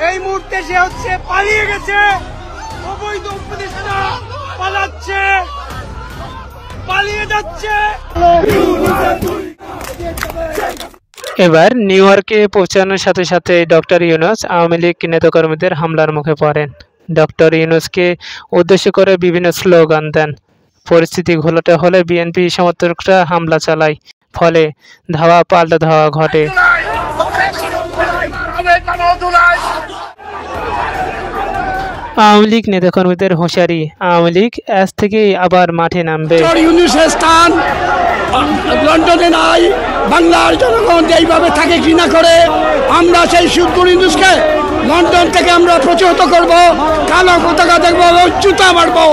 এই মুহূর্তে সে হচ্ছে পালিয়ে গেছে, অবৈধ উপদেষ্টা পালাচ্ছে, পালিয়ে যাচ্ছে। এবার নিউ ইয়র্কে পৌঁছানোর সাথে সাথে ডক্টর ইউনূস আওয়ামী লীগ নেতাকর্মীদের হামলার মুখে পড়েন। ডক্টর ইউনূসকে উদ্দেশ্য করে বিভিন্ন স্লোগান দেন। পরিস্থিতি ঘোলাটে হলে বিএনপি সমর্থকরা হামলা চালায়, ফলে ধাওয়া পাল্টা ধাওয়া ঘটে। আওয়ামী লীগ নেতাকর্মীদের হুঁশিয়ারি, আওয়ামী লীগ আজ থেকেই আবার মাঠে নামবে। ইউনূসের স্থান লন্ডনে নাই, বাংলার জনগণ এইভাবে থাকে ঘৃণা করে। আমরা সেই ডক্টর ইউনূসকে লন্ডন থেকে আমরা প্রতিহত করব, কালো পতাকা দেখবো, জুতা মারবো।